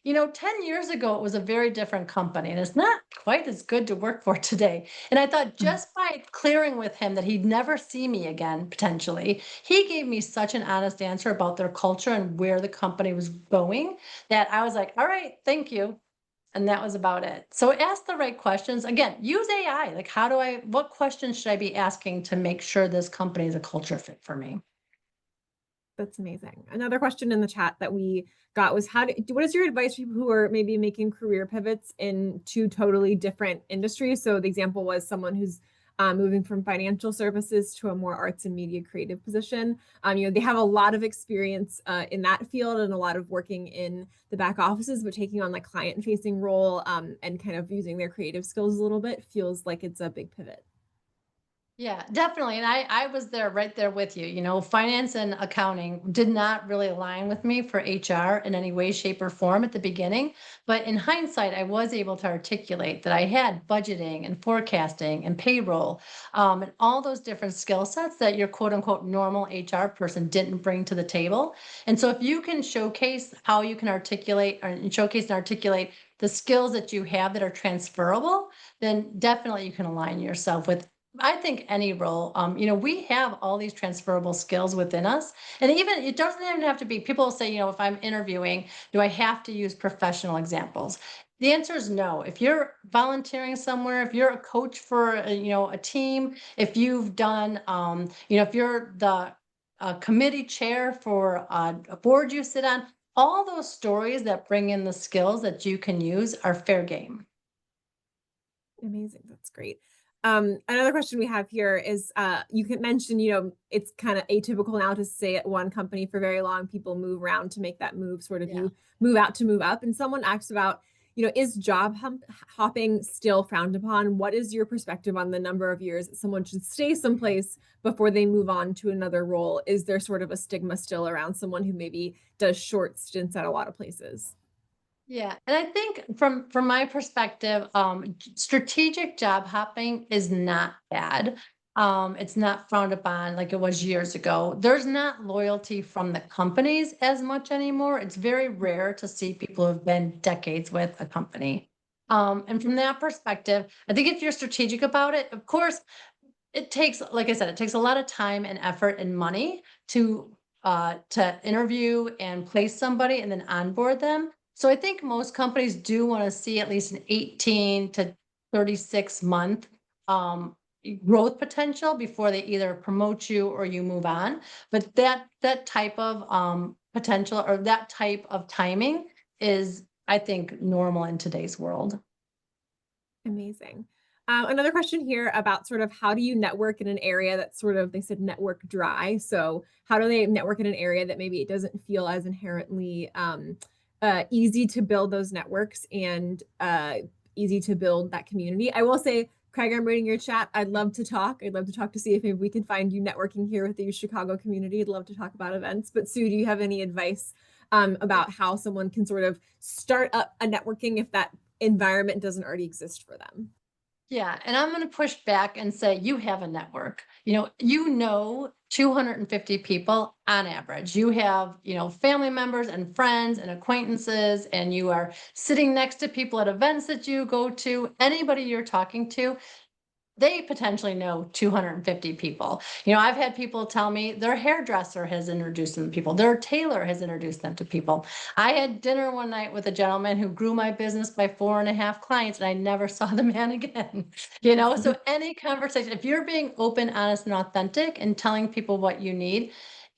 10 years ago, it was a very different company, and it's not quite as good to work for today. And I thought Mm. just by clearing with him that he'd never see me again, potentially, he gave me such an honest answer about their culture and where the company was going that I was like, all right, thank you. And that was about it. So ask the right questions. Again, use AI. Like, what questions should I be asking to make sure this company is a culture fit for me? That's amazing. Another question in the chat that we got was what is your advice for people who are maybe making career pivots in two totally different industries? So the example was someone who's moving from financial services to a more arts and media creative position. They have a lot of experience in that field and a lot of working in the back offices, but taking on like client facing role and kind of using their creative skills a little bit feels like it's a big pivot. Yeah, definitely. And I was there right there with you. Finance and accounting did not really align with me for HR in any way, shape, or form at the beginning. But in hindsight, I was able to articulate that I had budgeting and forecasting and payroll, and all those different skill sets that your quote unquote normal HR person didn't bring to the table. And so if you can showcase how you can articulate and showcase and articulate the skills that you have that are transferable, then definitely you can align yourself with, I think, any role. We have all these transferable skills within us. And even it doesn't even have to be, people will say, if I'm interviewing, do I have to use professional examples? The answer is no. If you're volunteering somewhere, if you're a coach for a team, if you've done if you're the committee chair for a board you sit on, all those stories that bring in the skills that you can use are fair game. Amazing. That's great. Another question we have here is you can mention, it's kind of atypical now to stay at one company for very long. People move around to make that move, sort of Yeah. you move out to move up. And someone asked about, is hopping still frowned upon? What is your perspective on the number of years that someone should stay someplace before they move on to another role? Is there sort of a stigma still around someone who maybe does short stints at a lot of places? Yeah, and I think from my perspective, strategic job hopping is not bad. It's not frowned upon like it was years ago. There's not loyalty from the companies as much anymore. It's very rare to see people who've been decades with a company. And from that perspective, I think if you're strategic about it, of course, it takes, like I said, it takes a lot of time and effort and money to interview and place somebody and then onboard them. So I think most companies do want to see at least an 18 to 36 month um growth potential before they either promote you or you move on. But that type of potential or that type of timing is, I think, normal in today's world. Amazing. Another question here about sort of how do you network in an area that's sort of, they said network dry. So how do they network in an area that maybe it doesn't feel as inherently easy to build those networks and easy to build that community? I will say, Craig, I'm reading your chat. I'd love to talk. I'd love to talk to see if maybe we can find you networking here with the Chicago community. I'd love to talk about events. But Sue, do you have any advice about how someone can sort of start up a networking if that environment doesn't already exist for them? Yeah, and I'm going to push back and say you have a network. 250 people on average. You have, family members and friends and acquaintances, and you are sitting next to people at events that you go to. Anybody you're talking to, they potentially know 250 people. I've had people tell me their hairdresser has introduced them to people, their tailor has introduced them to people. I had dinner one night with a gentleman who grew my business by 4.5 clients, and I never saw the man again. So any conversation, if you're being open, honest, and authentic and telling people what you need,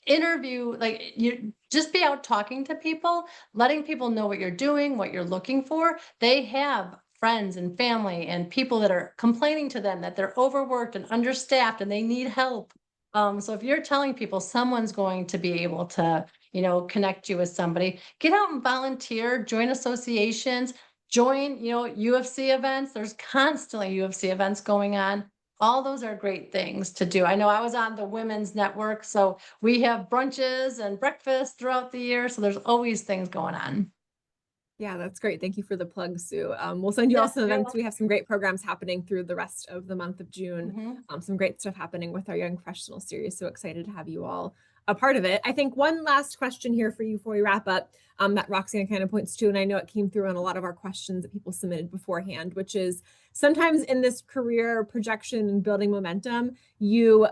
interview, like, you just be out talking to people, letting people know what you're doing, what you're looking for. They have friends and family and people that are complaining to them that they're overworked and understaffed and they need help. So if you're telling people someone's going to be able to, connect you with somebody, get out and volunteer, join associations, join, UFC events. There's constantly UFC events going on. All those are great things to do. I know I was on the women's network, so we have brunches and breakfast throughout the year. So there's always things going on. Yeah, that's great. Thank you for the plug, Sue. We'll send you all Yeah, some you're events. We welcome. have some great programs happening through the rest of the month of June. Mhm. Some great stuff happening with our Young Professional series. So excited to have you all a part of it. I think one last question here for you before we wrap up, that Roxanne kind of points to, and I know it came through in a lot of our questions that people submitted beforehand, which is sometimes in this career projection and building momentum, you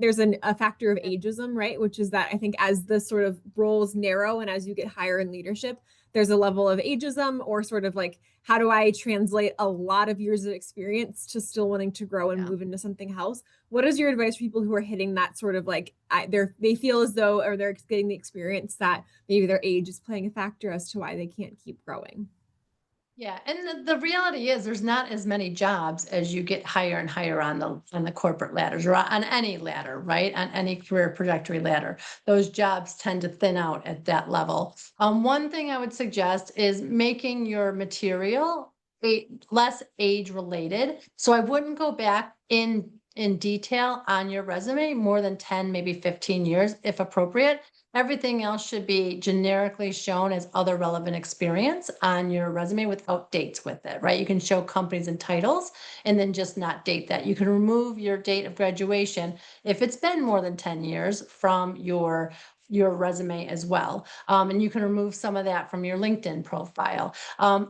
there's a factor of ageism, right? Which is that I think as the sort of roles narrow and as you get higher in leadership, there's a level of ageism, or sort of like, how do I translate a lot of years of experience to still wanting to grow and Yeah. move into something else? What is your advice for people who are hitting that sort of like, they feel as though, or they're getting the experience that maybe their age is playing a factor as to why they can't keep growing? Yeah, and the reality is there's not as many jobs as you get higher and higher on the corporate ladders or on any ladder, right? On any career trajectory ladder. Those jobs tend to thin out at that level. One thing I would suggest is making your material less age related. So I wouldn't go back in detail on your resume more than 10, maybe 15 years if appropriate. Everything else should be generically shown as other relevant experience on your resume without dates with it, right? You can show companies and titles and then just not date that. You can remove your date of graduation if it's been more than 10 years from your resume as well. And you can remove some of that from your LinkedIn profile.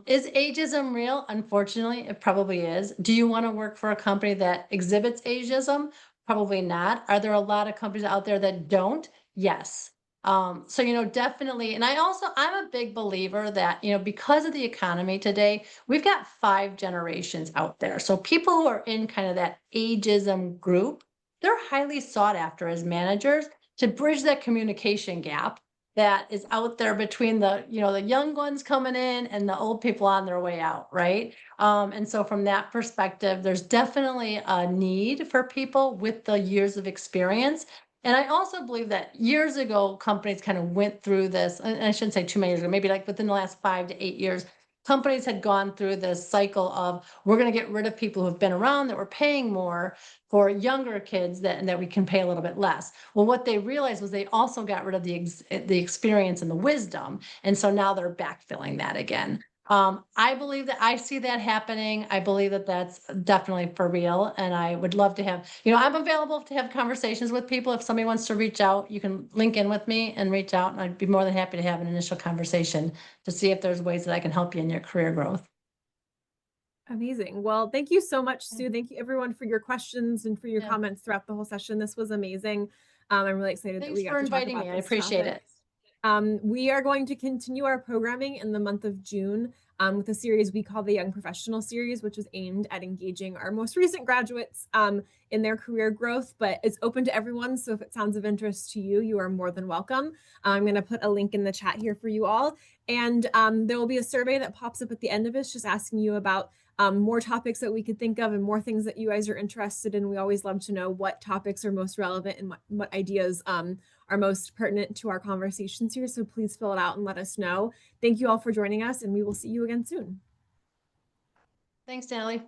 Is ageism real? Unfortunately, it probably is. Do you want to work for a company that exhibits ageism? Probably not. Are there a lot of companies out there that don't? Yes. So, definitely. And I'm a big believer that, because of the economy today, we've got 5 generations out there. So people who are in kind of that ageism group, they're highly sought after as managers to bridge that communication gap that is out there between the young ones coming in and the old people on their way out, right? And so from that perspective, there's definitely a need for people with the years of experience. And I also believe that years ago, companies kind of went through this, and I shouldn't say too many years ago, maybe like within the last 5 to 8 years, companies had gone through this cycle of, we're going to get rid of people who've been around that we're paying more for younger kids that we can pay a little bit less. Well, what they realized was they also got rid of the experience and the wisdom. And so now they're backfilling that again. I believe that I see that happening. I believe that that's definitely for real. And I would love to have, I'm available to have conversations with people. If somebody wants to reach out, you can link in with me and reach out. And I'd be more than happy to have an initial conversation to see if there's ways that I can help you in your career growth. Amazing. Well, thank you so much, Yeah. Sue. Thank you everyone for your questions and for your Yeah. comments throughout the whole session. This was amazing. I'm really excited that Thanks we got for to talk inviting me. about I this appreciate topic. it. We are going to continue our programming in the month of June with a series we call the Young Professional Series, which is aimed at engaging our most recent graduates in their career growth, but it's open to everyone. So if it sounds of interest to you, you are more than welcome. I'm going to put a link in the chat here for you all. And there will be a survey that pops up at the end of it, just asking you about more topics that we could think of and more things that you guys are interested in. We always love to know what topics are most relevant and what ideas are most pertinent to our conversations here. So please fill it out and let us know. Thank you all for joining us, and we will see you again soon. Thanks, Natalie.